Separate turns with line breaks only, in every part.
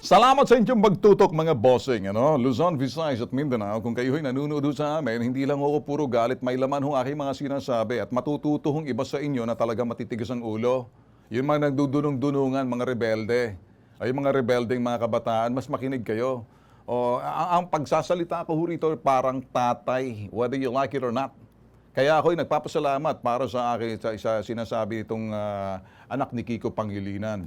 Salamat sa inyong magtutok mga bossing, Luzon, Visayas at Mindanao. Kung kayo'y nanonood sa amin, hindi lang ako puro galit, may laman ho aking mga sinasabi at matututo hong iba sa inyo na talaga matitigas ang ulo. Yung mga nagdudunong-dunungan, mga rebelde, ay mga rebeldeng mga kabataan, mas makinig kayo. Ang pagsasalita ko rito parang tatay, whether you like it or not. Kaya ako'y nagpapasalamat para sa akin sa sinasabi itong anak ni Kiko Pangilinan.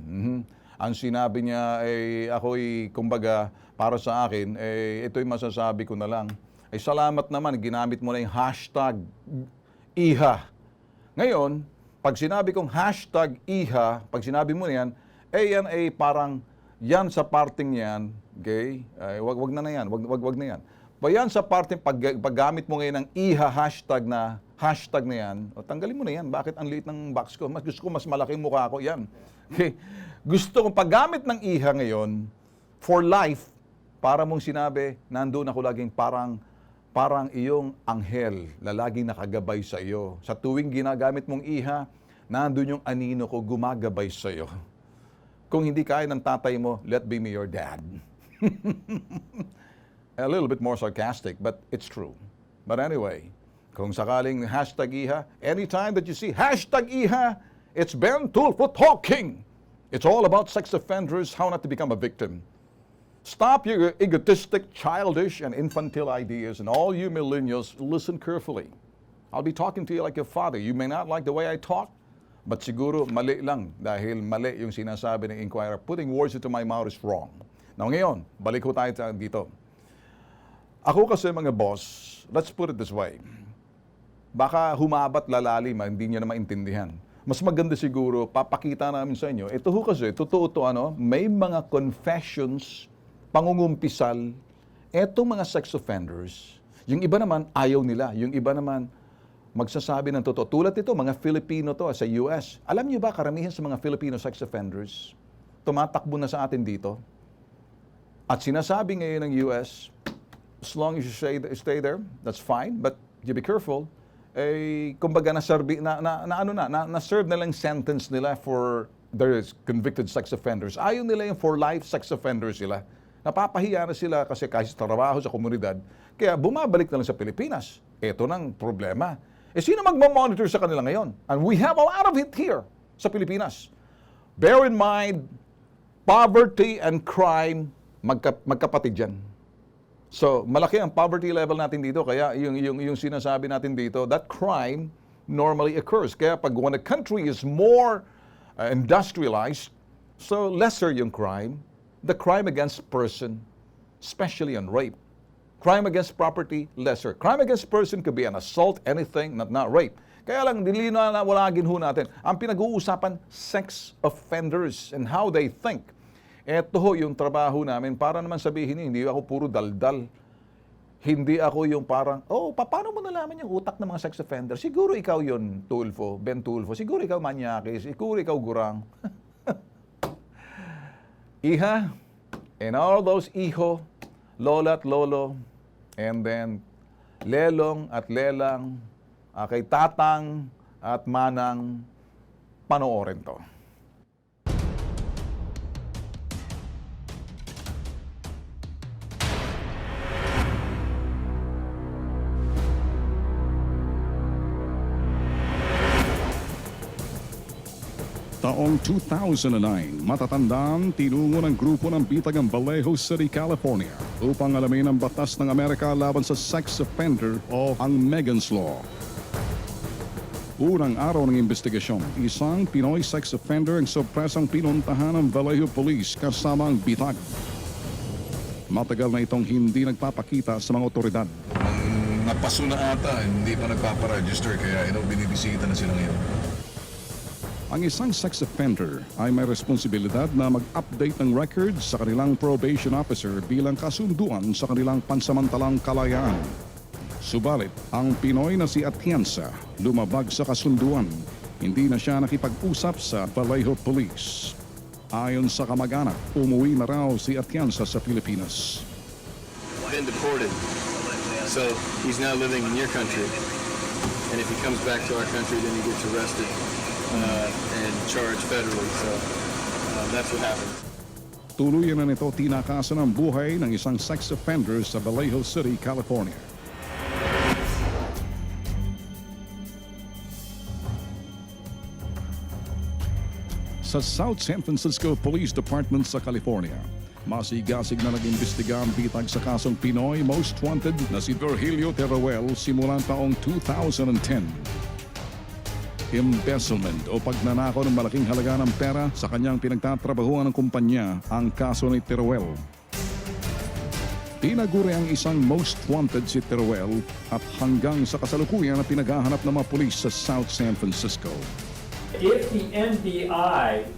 Ang sinabi niya ay ako'y kumbaga para sa akin, ito'y masasabi ko na lang. Ay salamat naman, ginamit mo na yung hashtag Hija. Ngayon, pag sinabi kong hashtag Hija, pag sinabi mo na yan, yan ay parang yan sa parting yan, okay? Wag na yan, wag na yan. Yan sa parting paggamit mo ngayon ng Hija hashtag na yan, tanggalin mo na yan. Bakit ang liit ng box ko? Gusto ko mas malaking mukha ko, yan. Okay? Gusto kong paggamit ng Hija ngayon, for life, para mong sinabi, nandun ako laging parang iyong anghel na laging nakagabay sa iyo. Sa tuwing ginagamit mong Hija, nandun yung anino ko gumagabay sa iyo. Kung hindi kaya ng tatay mo, let be me your dad. A little bit more sarcastic, but it's true. But anyway, kung sakaling hashtag Hija, anytime that you see hashtag Hija, it's Ben Tulfo talking. It's all about sex offenders, how not to become a victim. Stop your egotistic, childish, and infantile ideas, and all you millennials, listen carefully. I'll be talking to you like your father. You may not like the way I talk, but siguro mali lang dahil mali yung sinasabi ng Inquirer. Putting words into my mouth is wrong. Now ngayon, balik ko tayo dito. Ako kasi mga boss, let's put it this way. Baka humabat lalalim, hindi nyo na maintindihan. Mas maganda siguro, papakita namin sa inyo. Ito ho kasi, totoo to may mga confessions, pangungumpisal, etong mga sex offenders. Yung iba naman, ayaw nila. Yung iba naman, magsasabi ng totoo. Tulad ito, mga Filipino to sa US. Alam niyo ba, karamihan sa mga Filipino sex offenders, tumatakbo na sa atin dito. At sinasabi ngayon ng US, as long as you stay there, that's fine, but you be careful. Kumbaga na-serve na lang sentence nila for their convicted sex offenders. Ayaw nila yung for life sex offenders sila. Napapahiya na sila kasi kahit trabaho sa komunidad. Kaya bumabalik na lang sa Pilipinas. Ito nang problema. Sino magmamonitor sa kanila ngayon? And we have a lot of it here sa Pilipinas. Bear in mind, poverty and crime, magkapatid yan. So, malaki ang poverty level natin dito, kaya yung sinasabi natin dito, that crime normally occurs. Kaya pag when a country is more industrialized, so lesser yung crime, the crime against person, especially on rape. Crime against property, lesser. Crime against person could be an assault, anything, not rape. Kaya lang, dilino na walagin ho natin. Ang pinag-uusapan, sex offenders and how they think. Ito ho yung trabaho namin para naman sabihin, hindi ako puro daldal. Hindi ako yung parang, paano mo nalaman yung utak ng mga sex offender? Siguro ikaw yun, Tulfo, Ben Tulfo. Siguro ikaw Manyakis. Siguro ikaw Gurang. Hija, and all those hijo, lola at lolo, and then lelong at lelang, kay tatang at manang, panoorin to.
Taong 2009, matatandang tinungo ng grupo ng Bitagang Vallejo City, California upang alamin ang batas ng Amerika laban sa sex offender o ang Megan's Law. Unang araw ng investigasyon, isang Pinoy sex offender ang sorpresang pinuntahan ng Vallejo Police kasama ang bitag. Matagal na itong hindi nagpapakita sa mga otoridad.
Napaso na ata, hindi pa nagpaparegister kaya binibisita na sila ngayon.
Ang isang sex offender ay may responsibilidad na mag-update ng records sa kanilang probation officer bilang kasunduan sa kanilang pansamantalang kalayaan. Subalit, ang Pinoy na si Atienza lumabag sa kasunduan. Hindi na siya nakipag-usap sa Vallejo Police. Ayon sa kamag-anak, umuwi na raw si Atienza sa Pilipinas.
Been deported, so he's now living in your country. And if he comes back to our country, then he gets arrested and charged federally. So that's what happens.
tuluyan na nito tinakasan ang buhay ng isang sex offender sa Vallejo City, California. Sa South San Francisco Police Department sa California, masigasig na nag-imbestiga ang bitag sa kasong Pinoy Most Wanted na si Virgilio Teruel simulan taong 2010. Embezzlement o pagnanakaw ng malaking halaga ng pera sa kanyang pinagtatrabahuan ng kumpanya ang kaso ni Teruel. Tinaguri ang isang most wanted si Teruel at hanggang sa kasalukuyan na pinaghahanap ng mga pulis sa South San Francisco.
If the NBI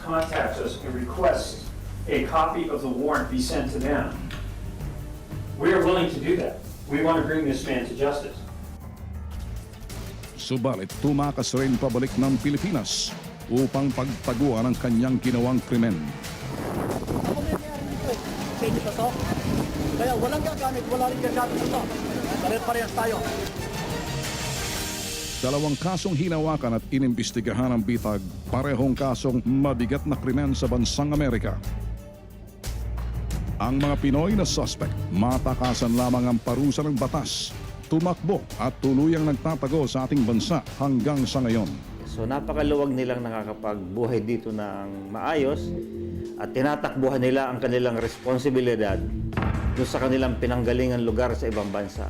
contacts us and requests a copy of the warrant be sent to them, we are willing to do that. We want to bring this man to justice.
Subalit tumakas rin pabalik ng Pilipinas upang pagtaguan ang kanyang ginawang krimen.
Ako may mayroon dito eh. Pwede pa to. Kaya walang gagamit, wala rin gagamit ito. Pare-parehas tayo.
Dalawang kasong hinawakan at inimbestigahan ang bitag, parehong kasong mabigat na krimen sa bansang Amerika. Ang mga Pinoy na suspect, matakasan lamang ang parusa ng batas, tumakbo at tuluyang nagtatago sa ating bansa hanggang sa ngayon.
So napakaluwag nilang nakakapagbuhay dito ng maayos at tinatakbuhan nila ang kanilang responsibilidad doon sa kanilang pinanggalingan lugar sa ibang bansa.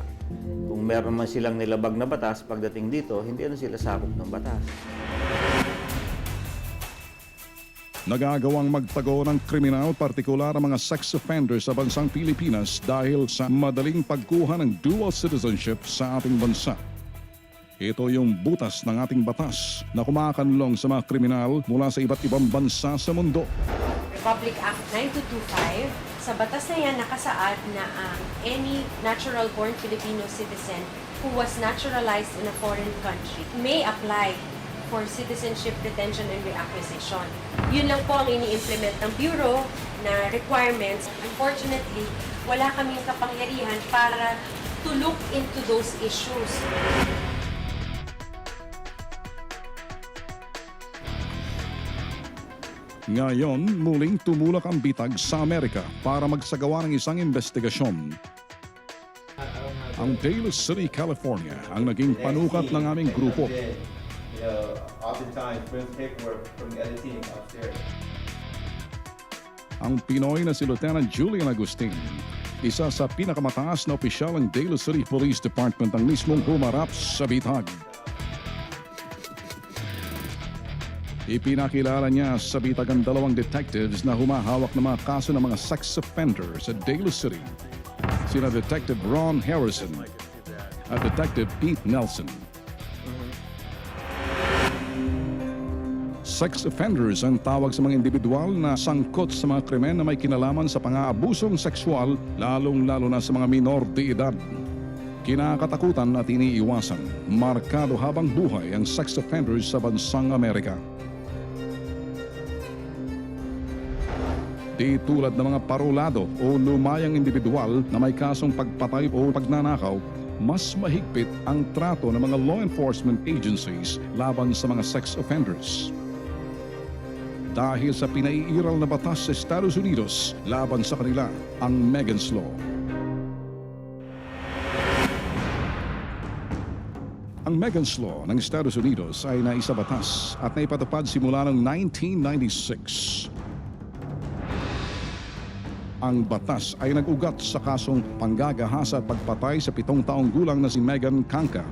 Kung meron man silang nilabag na batas, pagdating dito, hindi sila sakop ng batas.
Nagagawang magtago ng kriminal, partikular ang mga sex offenders sa bansang Pilipinas dahil sa madaling pagkuha ng dual citizenship sa ating bansa. Ito yung butas ng ating batas na kumakanlong sa mga kriminal mula sa iba't ibang bansa sa mundo.
Republic Act 9225, sa batas na yan nakasaad na ang any natural-born Filipino citizen who was naturalized in a foreign country may apply for citizenship retention and reacquisition. Yun lang po ang ini-implement ng Bureau na requirements. Unfortunately, wala kaming kapangyarihan para to look into those issues.
Ngayon, muling tumulak ang bitag sa Amerika para magsagawa ng isang investigasyon. Ang Daly City, California ang naging panukat ng aming grupo.
Oftentimes brings paperwork from the other team upstairs.
Ang Pinoy na si Lieutenant Julian Agustin, isa sa pinakamataas na opisyal ng Daly City Police Department ang mismong humarap sa bitag. Ipinakilala niya sa bitag ang dalawang detectives na humahawak ng mga kaso ng mga sex offenders sa Daly City. Sina Detective Ron Harrison at Detective Pete Nelson. Sex offenders ang tawag sa mga individual na sangkot sa mga krimen na may kinalaman sa pang-aabusong sexual, lalong-lalo na sa mga minor de edad. Kinakatakutan at iniiwasan, markado habang buhay ang sex offenders sa bansang Amerika. Di tulad ng mga parolado o lumayang individual na may kasong pagpatay o pagnanakaw, mas mahigpit ang trato ng mga law enforcement agencies laban sa mga sex offenders. Dahil sa pinaiiral na batas sa Estados Unidos laban sa kanila, ang Megan's Law. Ang Megan's Law ng Estados Unidos ay naisabatas at naipatupad simula noong 1996. Ang batas ay nag-ugat sa kasong panggagahasa at pagpatay sa 7 taong gulang na si Megan Kangka.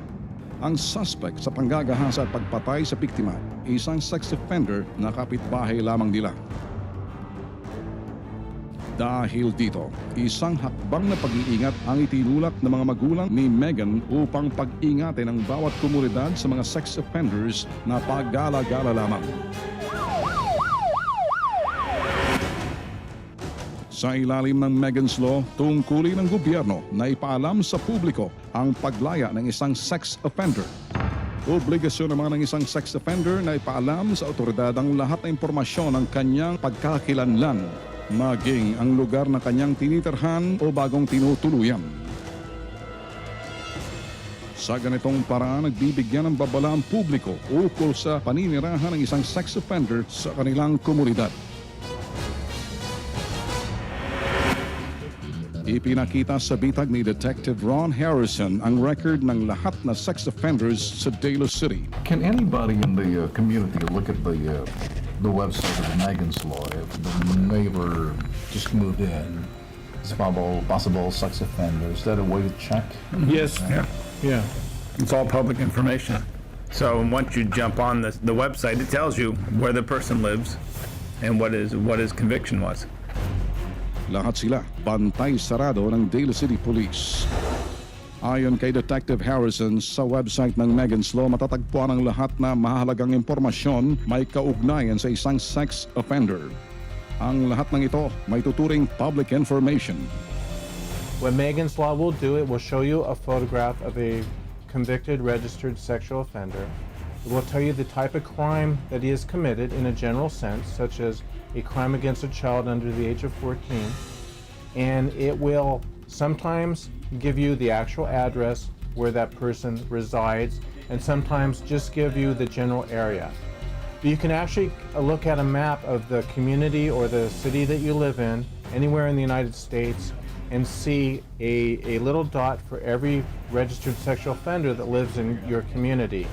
Ang suspect sa panggagahasa at pagpatay sa biktima, isang sex offender na kapitbahay lamang nila. Dahil dito, isang hakbang na pag-iingat ang itinulak ng mga magulang ni Megan upang pag-ingatin ang bawat komunidad sa mga sex offenders na paggala-gala lamang. Sa ilalim ng Megan's Law, tungkulin ng gobyerno na ipaalam sa publiko ang paglaya ng isang sex offender. Obligasyon naman ng isang sex offender na ipaalam sa otoridad ang lahat ng impormasyon ng kanyang pagkakilanlan, maging ang lugar na kanyang tinitirhan o bagong tinutuluyan. Sa ganitong paraan, nagbibigyan ng babala ang publiko ukol sa paninirahan ng isang sex offender sa kanilang komunidad. Ipinakita sa bitag ni Detective Ron Harrison ang record ng lahat na sex offenders sa Daly City.
Can anybody in the community look at the website of Megan's Law if the neighbor just moved in? It's possible sex offender. Is that a way to check?
Yes, yeah. It's all public information. So once you jump on the website, it tells you where the person lives and what his conviction was.
Lahat sila bantay sarado ng Daly City Police. Ayon kay Detective Harrison, sa website ng Megan's Law matatagpuan ang lahat na mahalagang impormasyon may kaugnayan sa isang sex offender. Ang lahat ng ito may tuturing public information.
What Megan's Law will do, it will show you a photograph of a convicted registered sexual offender. It will tell you the type of crime that he has committed in a general sense, such as a crime against a child under the age of 14. And it will sometimes give you the actual address where that person resides, and sometimes just give you the general area. But you can actually look at a map of the community or the city that you live in, anywhere in the United States, and see a little dot for every registered sexual offender that lives in your community.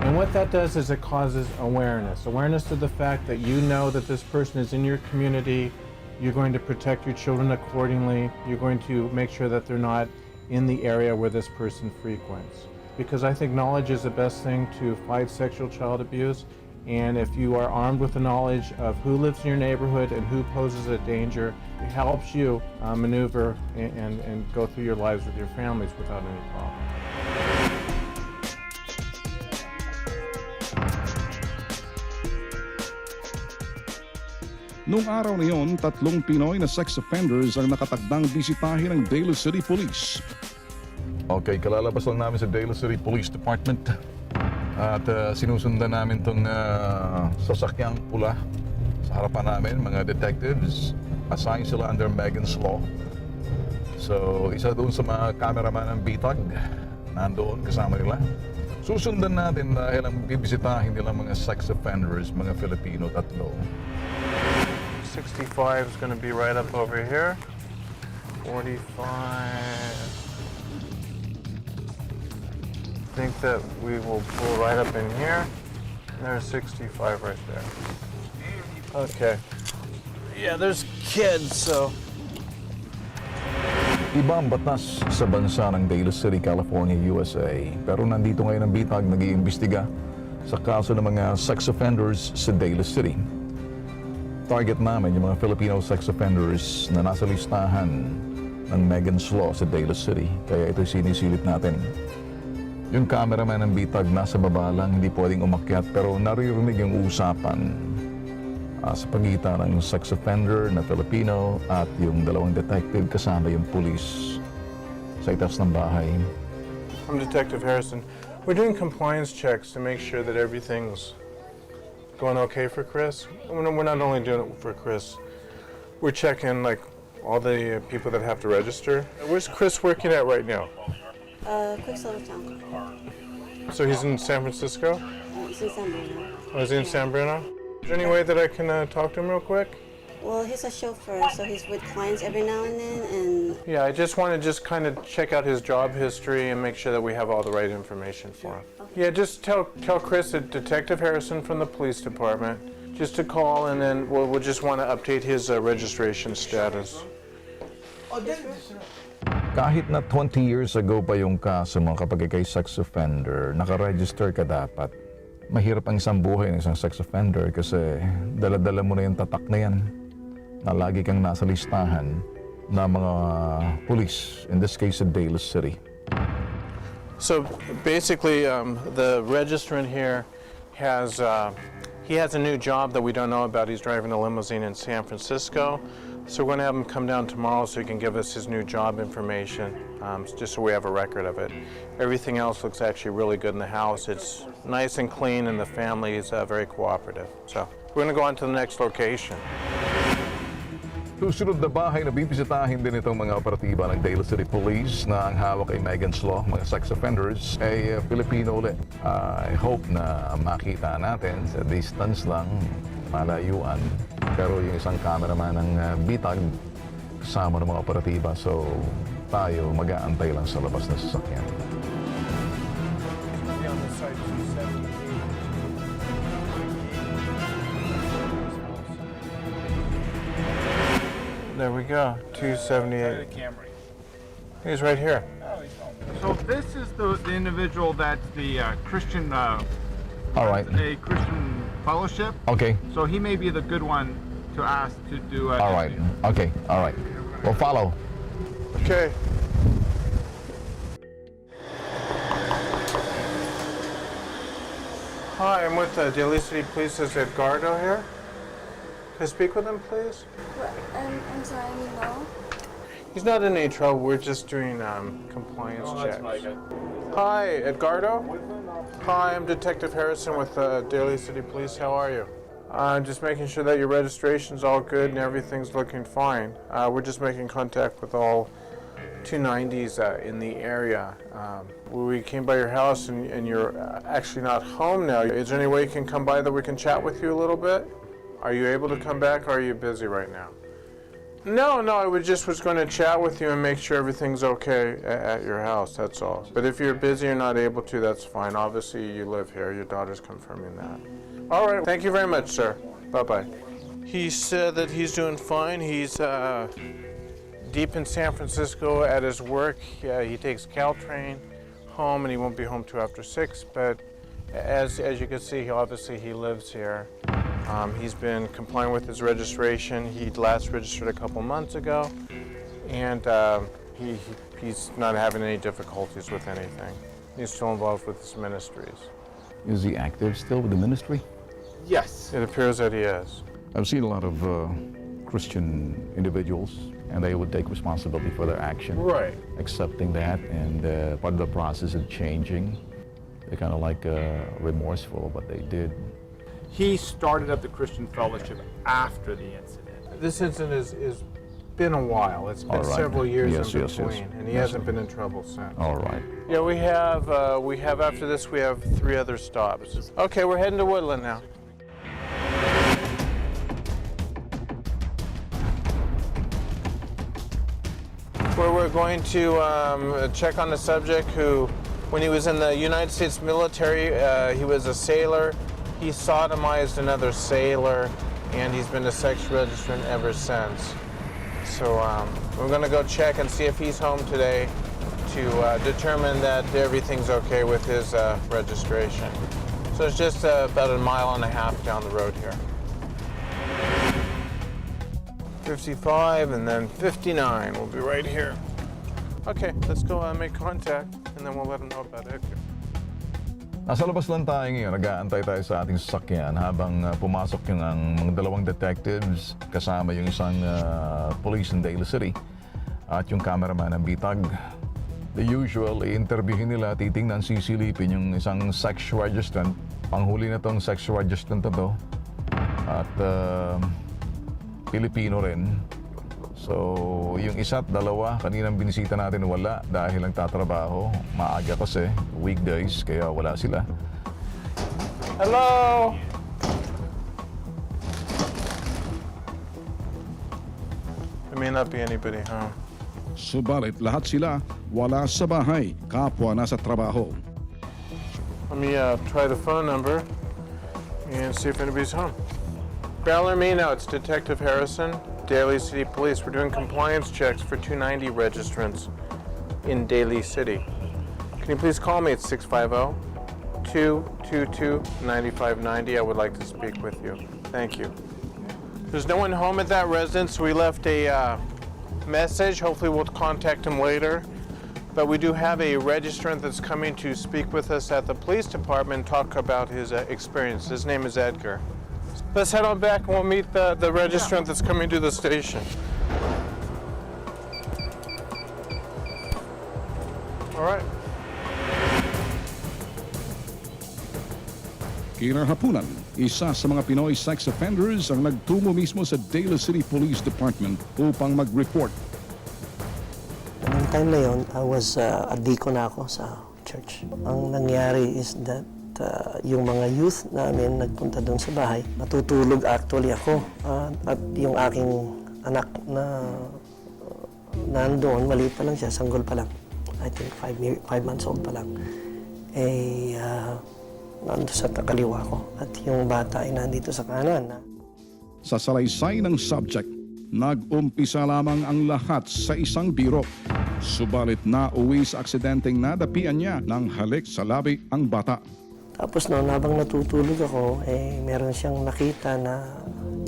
And what that does is it causes awareness of the fact that you know that this person is in your community. You're going to protect your children accordingly. You're going to make sure that they're not in the area where this person frequents. Because I think knowledge is the best thing to fight sexual child abuse. And if you are armed with the knowledge of who lives in your neighborhood and who poses a danger, it helps you maneuver and go through your lives with your families without any problem.
Noong araw na iyon, 3 Pinoy na sex offenders ang nakatagdang bisitahin ng Daly City Police.
Okay, kalalabas lang namin sa Daly City Police Department. At sinusundan namin itong sasakyang pula sa harapan namin, mga detectives. Assigned sila under Megan's Law. So, isa doon sa mga cameraman ng bitag, nandoon kasama nila. Susundan natin dahil ang bibisitahin nila mga sex offenders, mga Filipino, 3.
65 is going to be right up over here. 45. I think that we will pull right up in here. There's 65 right there. Okay. Yeah, there's kids, so.
Iba ang batas sa bansa ng Daly City, California, USA. Pero nandito ngayon ang bitag nag-iimbestiga sa kaso ng mga sex offenders sa Daly City. Target namin yung mga Filipino sex offenders na nasa listahan ng Megan's Law sa Daly City. Kaya ito'y sinisilip natin. Yung cameraman ng bitag nasa baba lang, hindi pwedeng umakyat, pero naririnig yung usapan sa pagitan ng sex offender na Filipino at yung 2 detective kasama yung police sa itaas ng bahay.
I'm Detective Harrison. We're doing compliance checks to make sure that everything's going okay for Chris. We're not only doing it for Chris, we're checking like all the people that have to register. Where's Chris working at right now?
Quicksilver Town.
So he's in San Francisco?
He's in San Bruno.
Oh, is he in San Bruno? Is there any way that I can talk to him real quick?
Well, he's a chauffeur, so he's with clients every now and then, and...
Yeah, I just want to kind of check out his job history and make sure that we have all the right information for him. Okay. Yeah, just tell Chris that Detective Harrison from the police department, just to call, and then we'll just want to update his registration status.
Kahit na 20 years ago pa yung kaso mo kapag ikay sex offender, nakaregister ka dapat. Mahirap ang isang buhay ng isang sex offender kasi dala-dala mo na yung tatak na yan na lagi kang nasa listahan ng mga police, in this case, at Daly City.
So basically, the registrant here has he has a new job that we don't know about. He's driving a limousine in San Francisco. So we're going to have him come down tomorrow so he can give us his new job information, just so we have a record of it. Everything else looks actually really good in the house. It's nice and clean, and the family is very cooperative. So we're going to go on to the next location.
Susunod na bahay na bibisitahin din itong mga operatiba ng Daly City Police na ang hawak ay Megan's Law, mga sex offenders, ay Filipino ulit. I hope na makita natin sa distance lang, malayuan. Pero yung isang cameraman ng bitag,
kasama ng mga operatiba. So, tayo mag-aantay lang sa labas ng sasakyan.
There we go, 278. He's right here.
So this is the individual that's the Christian,
All right.
a Christian fellowship.
Okay.
So he may be the good one to ask to do.
All right. Okay. All right. We'll follow.
Okay. Hi, I'm with Daly City Police. Is Edgardo here? Can I speak with him, please?
I'm sorry, no.
He's not in any trouble. We're just doing compliance checks. Hi, Edgardo. Hi, I'm Detective Harrison with Daly City Police. How are you? Just making sure that your registration's all good and everything's looking fine. We're just making contact with all 290s in the area. We came by your house and you're actually not home now. Is there any way you can come by that we can chat with you a little bit? Are you able to come back or are you busy right now? No, I was going to chat with you and make sure everything's okay at your house, that's all. But if you're busy or not able to, that's fine. Obviously, you live here. Your daughter's confirming that. All right, thank you very much, sir. Bye-bye. He said that he's doing fine. He's deep in San Francisco at his work. He takes Caltrain home, and he won't be home till after 6. But as you can see, he lives here. He's been complying with his registration. He last registered a couple months ago, and he's not having any difficulties with anything. He's still involved with his ministries.
Is he active still with the ministry?
Yes. It appears that he is.
I've seen a lot of Christian individuals, and they would take responsibility for their action.
Right.
Accepting that, and part of the process of changing. They're kind of like remorseful, but they did.
He started up the Christian fellowship after the incident.
This incident is been a while. It's been
All right.
several years
Yes,
in
yes,
between,
yes.
and he
Yes,
hasn't been in trouble since.
All right.
Yeah, we have after this we have 3 other stops. Okay, we're heading to Woodland now. Where we're going to check on the subject who, when he was in the United States military, he was a sailor. He sodomized another sailor, and he's been a sex registrant ever since. So we're going to go check and see if he's home today to determine that everything's okay with his registration. So it's just about 1.5 miles down the road here. 55 and then 59. We'll be right here. Okay, let's go make contact, and then we'll let him know about Edgar.
Nasa labas lang tayo ngayon, nag-aantay tayo sa ating sasakyan habang pumasok yung mga dalawang detectives kasama yung isang police in Daly City at yung cameraman ng bitag. The usual, i-interviewin nila, titingnan, sisilipin yung isang sex registrant. Panghuli na tong sex registrant na to at Pilipino rin. So, yung isa't dalawa, kaninang binisita natin wala dahil nagtatrabaho. Maaga kasi, weekdays, kaya wala sila.
Hello! There may not be anybody home.
Subalit lahat sila wala sa bahay, kapwa nasa trabaho.
Let me try the phone number and see if anybody's home. Growler me now, it's Detective Harrison, Daly City Police. We're doing compliance checks for 290 registrants in Daly City. Can you please call me at 650-222-9590? I would like to speak with you. Thank you. There's no one home at that residence. We left a message. Hopefully we'll contact him later. But we do have a registrant that's coming to speak with us at the police department and talk about his experience. His name is Edgar. Let's head on back and we'll meet the registrant that's coming to the station. All right.
Kinahapunan, isa sa mga Pinoy sex offenders ang nagtungo mismo sa Daly City Police Department upang mag-report.
Noong time na yun, I was a deacon ako sa church. Ang nangyari is that yung mga youth namin nagpunta doon sa bahay. Natutulog actually ako at yung aking anak na nandoon, maliit pa lang siya, sanggol pa lang. I think 5 months old pa lang. Nandun sa kaliwa ko. At yung bata ay nandito sa kanan.
Sa salaysay ng subject, nag-umpisa lamang ang lahat sa isang biro. Subalit na uwi sa aksidenteng nadapian niya ng halik sa labi ang bata.
Tapos noon, habang natutulog ako, meron siyang nakita na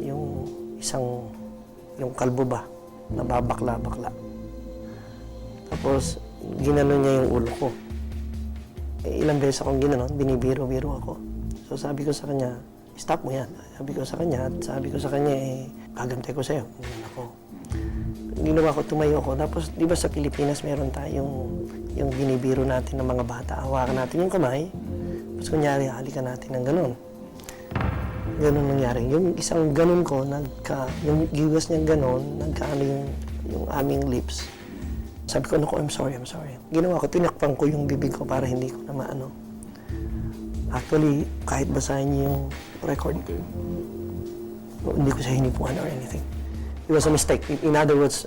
yung kalbo ba, nababakla-bakla. Tapos, ginano niya yung ulo ko. Ilang beses akong ginanon, binibiro-biro ako. So sabi ko sa kanya, stop mo yan. Sabi ko sa kanya, gagantay ko sa'yo. Ganyan ako. Ginawa ko, tumayo ako. Tapos, di ba sa Pilipinas, meron tayong yung binibiro natin ng mga bata. Hawakan natin yung kamay. Tapos kunyari, halikan natin ng ganun. Ganun nangyari. Yung isang ganun ko, yung giwas niya ganun, nagkaano yung aming lips. Sabi ko, I'm sorry. Ginawa ko, tinakpan ko yung bibig ko para hindi ko na maano. Actually, kahit basahin niyo yung record, hindi ko siya hinipuan or anything. It was a mistake. In other words,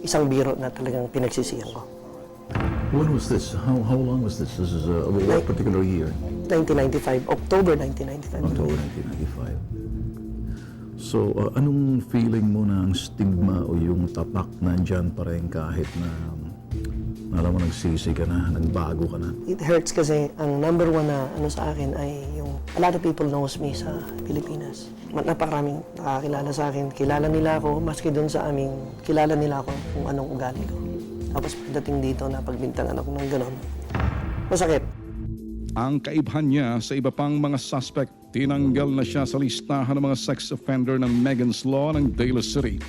isang biro na talagang pinagsisihan ko.
When was this? How long was this? This is what particular year?
1995, October 1995.
October 1995. So, anong feeling mo na ang stigma o yung tapak nandyan pa rin kahit na alam mo, nagsisi ka na, nagbago ka na?
It hurts kasi ang number one na sa akin ay yung a lot of people knows me sa Pilipinas. Napakaraming nakakilala sa akin. Kilala nila ako, maski doon sa aming, kilala nila ako kung anong ugali ko. Tapos pagdating dito na pagbintangan ako ng gano'n, masakit.
Ang kaibahan niya sa iba pang mga suspect, tinanggal na siya sa listahan ng mga sex offender ng Megan's Law ng Daly City.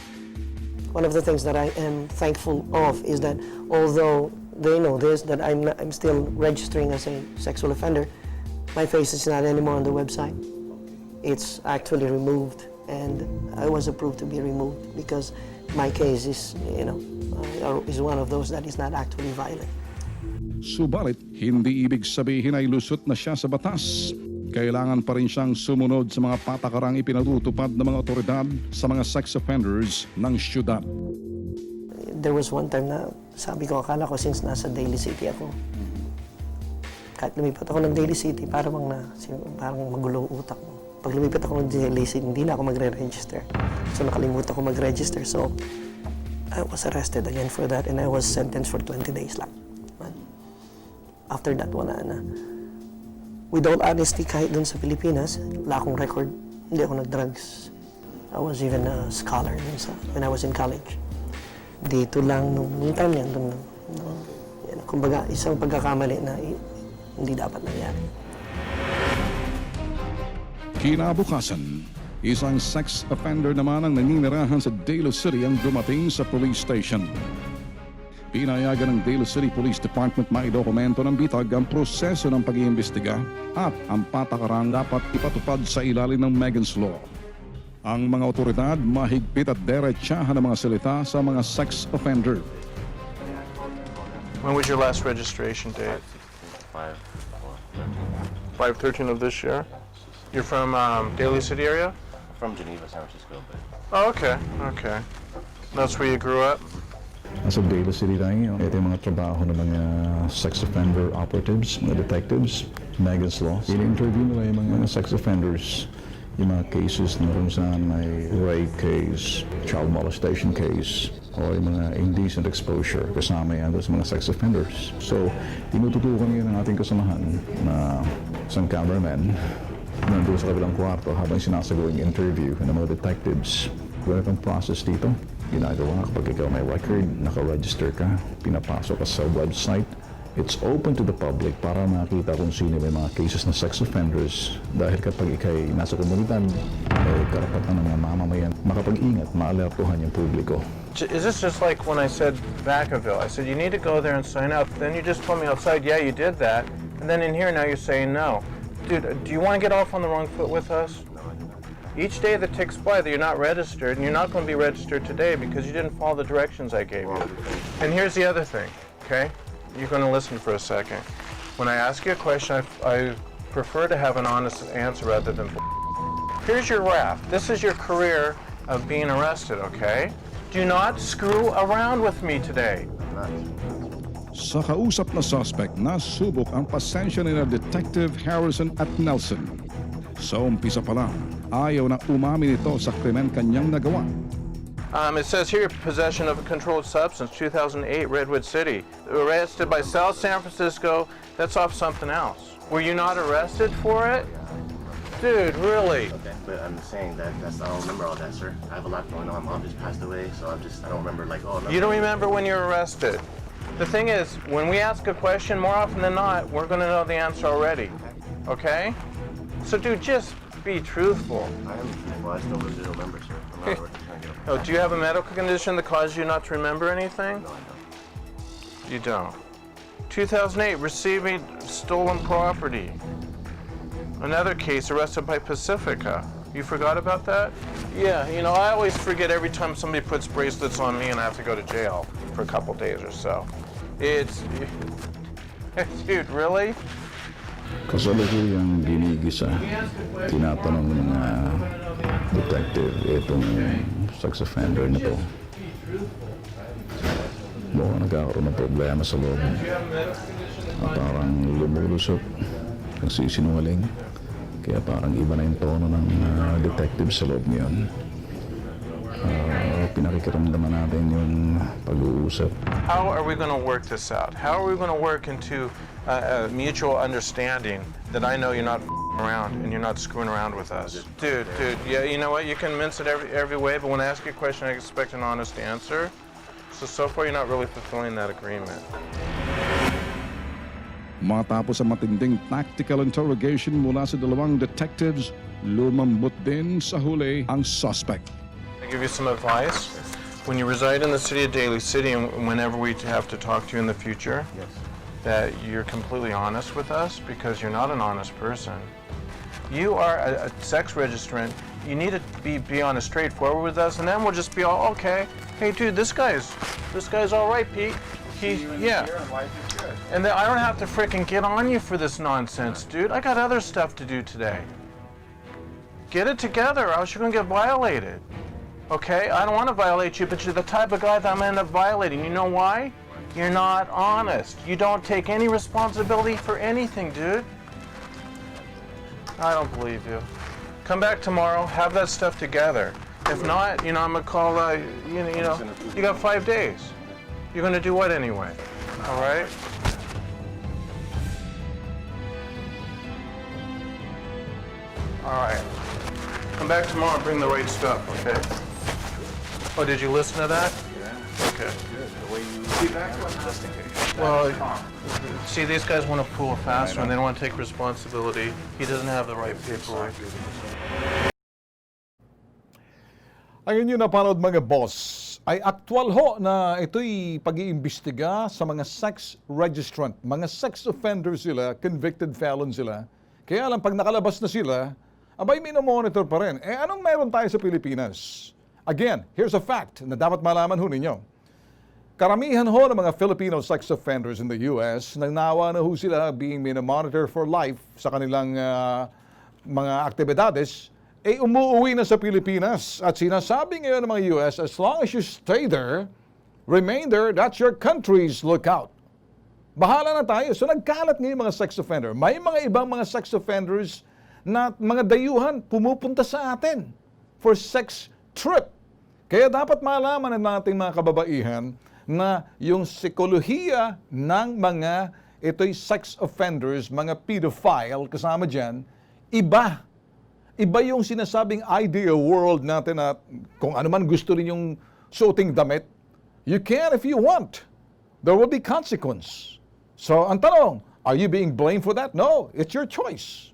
One of the things that I am thankful of is that although they know this, that I'm still registering as a sexual offender, my face is not anymore on the website. It's actually removed, and I was approved to be removed because my case is, is one of those that is not actually violent.
Subalit, hindi ibig sabihin ay lusot na siya sa batas. Kailangan pa rin siyang sumunod sa mga patakarang ipinatutupad ng mga otoridad sa mga sex offenders ng syudad.
There was one time na sabi ko, akala ko since nasa Daly City ako, kahit lumipat ako ng Daly City, parang magulo utak mo. Pag lumipat ako ng Daly City, hindi na ako magre-register. So nakalimutan ko mag-register. So I was arrested again for that and I was sentenced for 20 days lang. After that, wala na. With all honesty, kahit dun sa Pilipinas, wala akong record. Hindi ako nag-drugs. I was even a scholar when I was in college. Dito lang, nung time niyan, kumbaga, isang pagkakamali na hindi dapat nangyari.
Kinabukasan, isang sex offender naman ang naninirahan sa Daly City ang dumating sa police station. Pinayagan ng Daly City Police Department maidokumento ng bitag ang proseso ng pag-iimbestiga at ang patakarang dapat ipatupad sa ilalim ng Megan's Law. Ang mga otoridad mahigpit at derechahan ng mga salita sa mga sex offender.
When was your last registration date? 5/13 of this year? You're from Daly City area?
From Geneva, San Francisco.
Oh, okay. That's where you grew up?
Sa Daly City tayo, ito yung mga trabaho ng mga sex offender operatives, mga detectives, Megan's Law. In-interview nila yung mga sex offenders, yung mga cases na kung saan may rape case, child molestation case, o yung mga indecent exposure kasama yan sa mga sex offenders. So, tinututukan yun ang ating kasamahan na isang cameraman nandun sa kabilang kwarto habang sinasago yung interview ng mga detectives. Kung itong process dito, ginagawa kapag ikaw may record, naka-register ka, pinapasok ka sa website. It's open to the public para makita kung sino may mga cases na sex offenders. Dahil kapag ikay nasa komunidad, karapatan ng mga mamamayan makapag-ingat, maalertuhan yung publiko.
Is this just like when I said Vacaville? I said, you need to go there and sign up. Then you just told me outside, yeah, you did that. And then in here now you're saying no. Dude, do you want to get off on the wrong foot with us? Each day that ticks by that you're not registered, and you're not going to be registered today because you didn't follow the directions I gave you. And here's the other thing, okay? You're going to listen for a second. When I ask you a question, I prefer to have an honest answer rather than... Here's your raft. This is your career of being arrested, okay? Do Do not screw around with me today.
Sa kausap na suspect, nasubok ang pasensya ni na Detective Harrison at Nelson. Sa umpisa pa lang, ayaw na umamin ito sa krimen kanyang nagawa.
It says here, possession of a controlled substance, 2008, Redwood City. Arrested by South San Francisco, that's off something else. Were you not arrested for it? Dude, really?
Okay, but I'm saying that I don't remember all that, sir. I have a lot going on. Mom just passed away, so I don't remember like, oh, no.
You don't remember when you were arrested. The thing is, when we ask a question, more often than not, we're going to know the answer already. Okay? So, dude, just be truthful.
I am truthful. I just don't remember, sir. I'm not trying to get
Oh, do you have a medical condition that causes you not to remember anything?
No, I don't.
You don't. 2008, receiving stolen property. Another case, arrested by Pacifica. You forgot about that? Yeah, you know, I always forget every time somebody puts bracelets on me and I have to go to jail for a couple days or so. It's... Dude, really?
Kasalukuyang ginigisa, tinatanong ng detective itong sex offender nito. Mukhang nagkakaroon ng problema sa loob. Parang lumulusot, nagsisinungaling. Kaya parang iba na yung tono ng detective sa loob niyon. Pinakikiramdaman natin yung pag-uusap.
How are we going to work this out? How are we going to work into a mutual understanding that I know you're not around and you're not screwing around with us? Dude, yeah, you know what? You can mince it every way, but when I ask you a question, I expect an honest answer. So far, you're not really fulfilling that agreement.
Matapos ang matinding tactical interrogation mula sa dalawang detectives, lumambot din sa huli ang suspect.
I give you some advice. When you reside in the city of Daly City and whenever we have to talk to you in the future, that you're completely honest with us because you're not an honest person. You are a sex registrant. You need to be honest, straightforward with us, and then we'll just be all okay. Hey, dude, this guy's all right, Pete. Yeah. And then I don't have to frickin' get on you for this nonsense, dude. I got other stuff to do today. Get it together, or else you're gonna get violated. Okay? I don't want to violate you, but you're the type of guy that I'm gonna end up violating. You know why? You're not honest. You don't take any responsibility for anything, dude. I don't believe you. Come back tomorrow, have that stuff together. If not, you know, I'm gonna call, you got 5 days. You're gonna do what anyway? All right? All right. Come back tomorrow and bring the right stuff, okay? Oh, did you listen to that? Yeah. Okay. Good. The way you feedback, just in case. Well, see, these guys want to pull a fast one. They don't want to take responsibility. He doesn't have the right paperwork.
Ang inyo napanood mga boss, ay aktwal ho na ito'y pag-iimbestiga sa mga sex registrant. Mga sex offenders sila, convicted felon sila. Kaya lang pag nakalabas na sila, abay minomonitor pa rin. Anong meron tayo sa Pilipinas? Again, here's a fact na dapat malaman ho ninyo. Karamihan ho ng mga Filipino sex offenders in the US, nagnawa na ho sila being minomonitor for life sa kanilang mga aktibidades, umuuwi na sa Pilipinas. At sinasabi ngayon ng mga US, as long as you stay there, remain there, that's your country's lookout. Bahala na tayo. So nagkalat ngayon mga sex offender. May mga ibang mga sex offenders na mga dayuhan pumupunta sa atin for sex trip. Kaya dapat malaman ng ating mga kababaihan na yung psikolohiya ng mga ito'y sex offenders, mga pedophile, kasama dyan, iba. Iba yung sinasabing ideal world natin na kung ano man gusto rin yung suoting damit, you can if you want. There will be consequence. So, ang tanong, are you being blamed for that? No, it's your choice.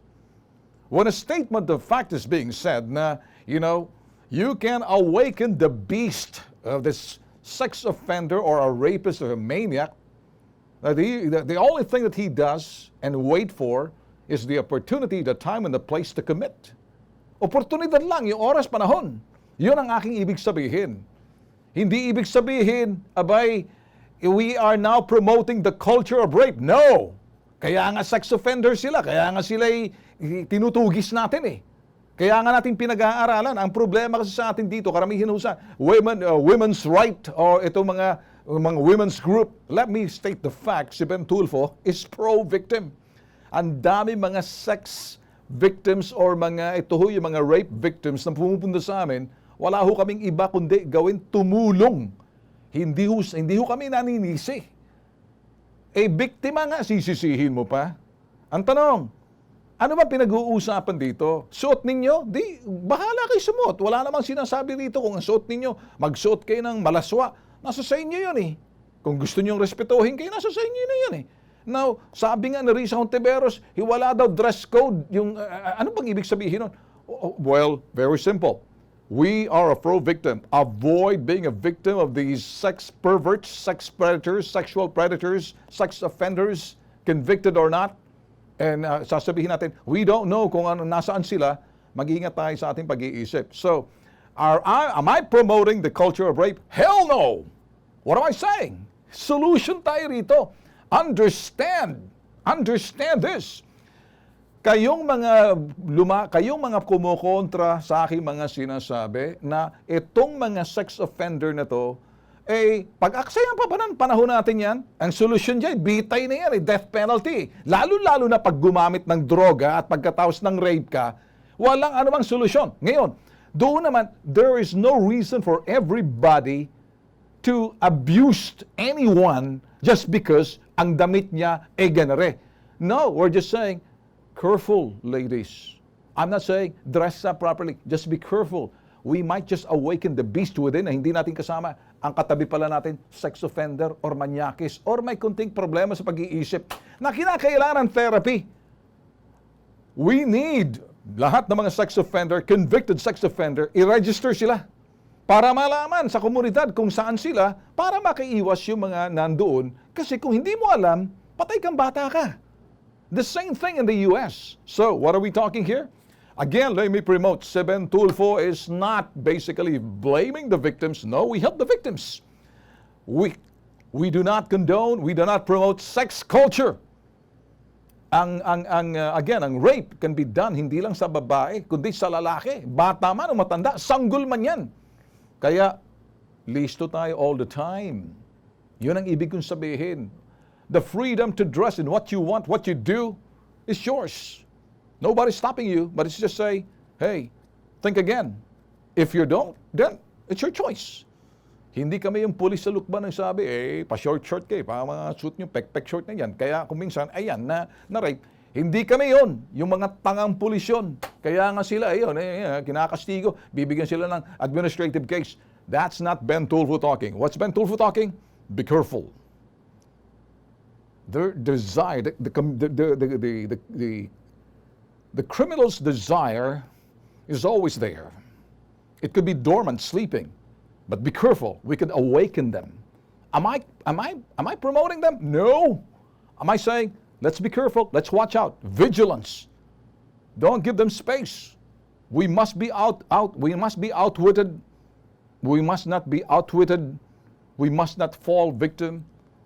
When a statement of fact is being said na, you can awaken the beast of this sex offender or a rapist or a maniac, the only thing that he does and wait for is the opportunity, the time, and the place to commit. Oportunidad lang, yung oras, panahon. Yun ang aking ibig sabihin. Hindi ibig sabihin, abay, we are now promoting the culture of rape. No! Kaya nga sex offender sila, kaya nga sila'y tinutugis natin eh. Kaya nga natin pinag-aaralan. Ang problema kasi sa atin dito, karamihan ho sa women's right or itong mga women's group. Let me state the fact, si Ben Tulfo is pro-victim. Ang dami mga sex victims or yung mga rape victims na pumupunta sa amin, wala ho kaming iba kundi gawin tumulong. Hindi ho kami naninisi. Biktima nga, sisisihin mo pa. Ang tanong, ano ba pinag-uusapan dito? Suot ninyo? Di, bahala kayo sumuot. Wala namang sinasabi dito kung ang suot ninyo, magsuot kayo ng malaswa. Nasa sa inyo yun eh. Kung gusto nyong respetuhin kayo, nasa sa inyo na yun eh. Now, sabi nga ni Risa Hontiveros, wala daw dress code. Ano bang ibig sabihin nun? Well, very simple. We are a pro-victim. Avoid being a victim of these sex perverts, sex predators, sexual predators, sex offenders, convicted or not. And sasabihin natin, we don't know kung nasaan sila, mag-iingat tayo sa ating pag-iisip. So, am I promoting the culture of rape? Hell no! What am I saying? Solution tayo rito. Understand this. Kayong mga kumukontra sa aking mga sinasabi na itong mga sex offender na to, pag-aksayang pa ba ng panahon natin yan? Ang solusyon dyan, bitay na yan, death penalty. Lalo-lalo na pag gumamit ng droga at pagkatapos ng rape ka, walang anumang solusyon. Ngayon, doon naman, there is no reason for everybody to abuse anyone just because ang damit niya ganare. No, we're just saying, careful, ladies. I'm not saying dress up properly. Just be careful. We might just awaken the beast within na hindi natin kasama. Ang katabi pala natin, sex offender or manyakis or may kunting problema sa pag-iisip na kinakailangan ng therapy. We need lahat ng mga sex offender, convicted sex offender, i-register sila para malaman sa komunidad kung saan sila para makaiwas yung mga nandoon. Kasi kung hindi mo alam, patay kang bata ka. The same thing in the U.S. So, what are we talking here? Again, let me promote, si Ben Tulfo is not basically blaming the victims. No, we help the victims. We do not condone, we do not promote sex culture. Again, ang rape can be done hindi lang sa babae, kundi sa lalaki. Bata man o matanda, sanggol man yan. Kaya, listo tayo all the time. Yun ang ibig kong sabihin. The freedom to dress in what you want, what you do, is yours. Nobody's stopping you, but it's just say, hey, think again. If you don't, then it's your choice. Hindi kami yung pulis sa lukban ang sabi, pa-short kayo, pa mga suit nyo, pek short na yan. Kaya kung minsan, ayan, na-rape. Hindi kami yon, yung mga tangang pulis yun. Kaya nga sila, kinakastigo, bibigyan sila ng administrative case. That's not Ben Tulfo talking. What's Ben Tulfo talking? Be careful. Their desire, the criminal's desire is always there. It could be dormant, sleeping, but be careful. We could awaken them. Am I promoting them? No. Am I saying, let's be careful, let's watch out. Vigilance. Don't give them space. We must be we must be outwitted. We must not be outwitted. We must not fall victim.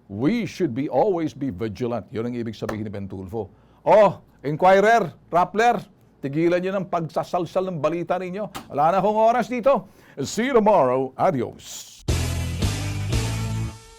We should always be vigilant. Yun ang ibig sabihin ni Ben Tulfo. Inquirer, Rappler, tigilan nyo ng pagsasalsal ng balita ninyo. Wala na akong oras dito. See you tomorrow. Adios.